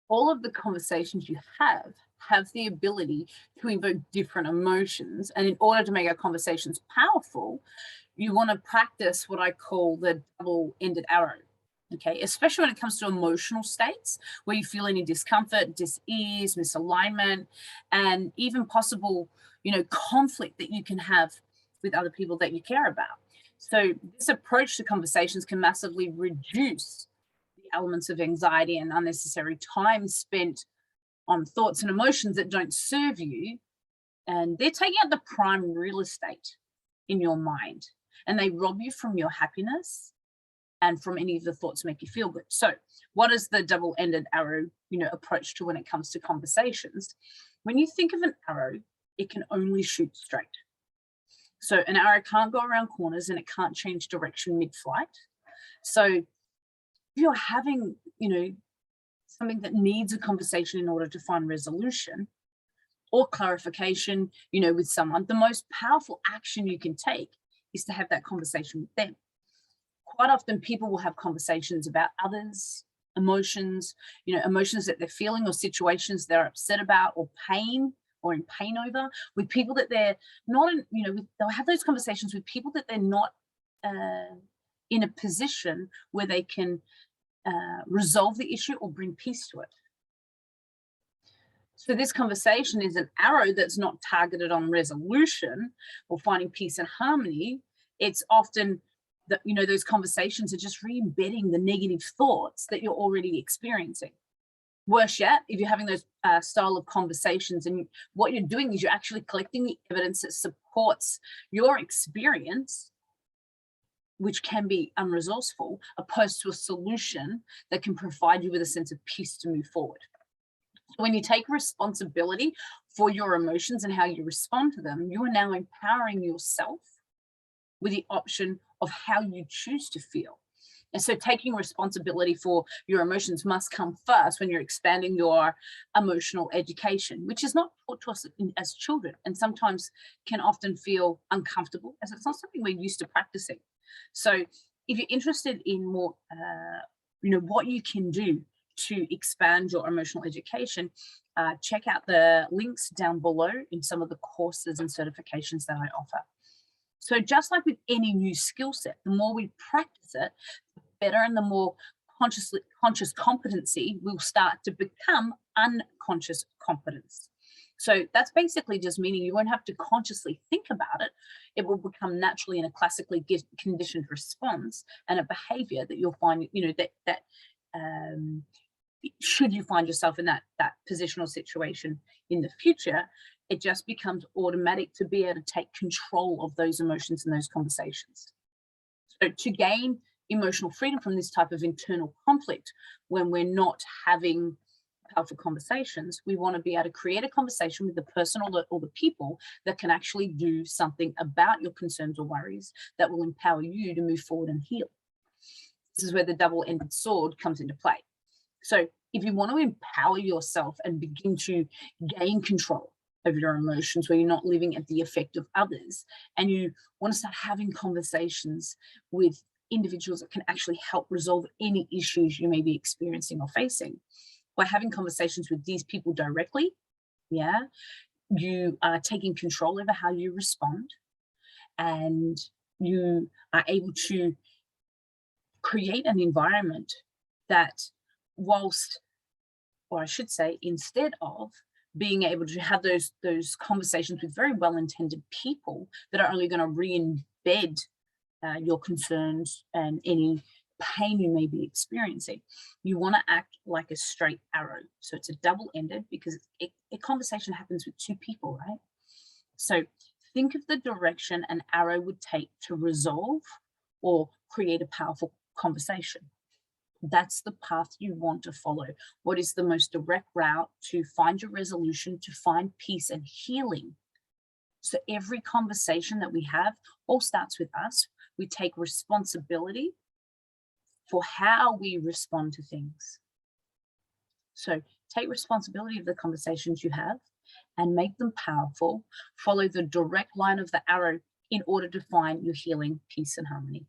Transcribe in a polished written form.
all of the conversations you have the ability to invoke different emotions. And in order to make our conversations powerful, you want to practice what I call the double-ended arrow. Okay, especially when it comes to emotional states where you feel any discomfort, dis-ease, misalignment, and even possible, conflict that you can have with other people that you care about. So this approach to conversations can massively reduce the elements of anxiety and unnecessary time spent on thoughts and emotions that don't serve you. And they're taking up the prime real estate in your mind, and they rob you from your happiness and from any of the thoughts that make you feel good. So what is the double-ended arrow, approach to when it comes to conversations? When you think of an arrow, it can only shoot straight. So an arrow can't go around corners and it can't change direction mid-flight. So if you're having, something that needs a conversation in order to find resolution or clarification, with someone, the most powerful action you can take is to have that conversation with them. Quite often people will have conversations about others, emotions, emotions that they're feeling or situations they're upset about or pain or in pain over with people that they're not in, they'll have those conversations with people that they're not in a position where they can resolve the issue or bring peace to it. So this conversation is an arrow that's not targeted on resolution or finding peace and harmony. It's often that, those conversations are just re-embedding the negative thoughts that you're already experiencing. Worse yet, if you're having those style of conversations and what you're doing is you're actually collecting the evidence that supports your experience, which can be unresourceful, opposed to a solution that can provide you with a sense of peace to move forward. When you take responsibility for your emotions and how you respond to them, you are now empowering yourself with the option of how you choose to feel. And so taking responsibility for your emotions must come first when you're expanding your emotional education, which is not taught to us as children and sometimes can often feel uncomfortable as it's not something we're used to practicing. So if you're interested in more, what you can do to expand your emotional education, check out the links down below in some of the courses and certifications that I offer. So just like with any new skill set, the more we practice it, the better and the more conscious competency will start to become unconscious competence. So that's basically just meaning you won't have to consciously think about it. It will become naturally in a classically conditioned response and a behavior that you'll find, that should you find yourself in that positional situation in the future, it just becomes automatic to be able to take control of those emotions and those conversations. So to gain emotional freedom from this type of internal conflict, when we're not having powerful conversations, we want to be able to create a conversation with the person or the people that can actually do something about your concerns or worries that will empower you to move forward and heal. This is where the double-ended sword comes into play. So if you want to empower yourself and begin to gain control over your emotions, where you're not living at the effect of others, and you want to start having conversations with individuals that can actually help resolve any issues you may be experiencing or facing, by having conversations with these people directly, you are taking control over how you respond, and you are able to create an environment that, instead of being able to have those conversations with very well-intended people that are only going to re-embed your concerns and any pain you may be experiencing, you want to act like a straight arrow. So it's a double-ended because a conversation happens with two people, right? So think of the direction an arrow would take to resolve or create a powerful conversation. That's the path you want to follow. What is the most direct route to find your resolution, to find peace and healing? So every conversation that we have all starts with us. We take responsibility for how we respond to things. So take responsibility of the conversations you have and make them powerful. Follow the direct line of the arrow in order to find your healing, peace, and harmony.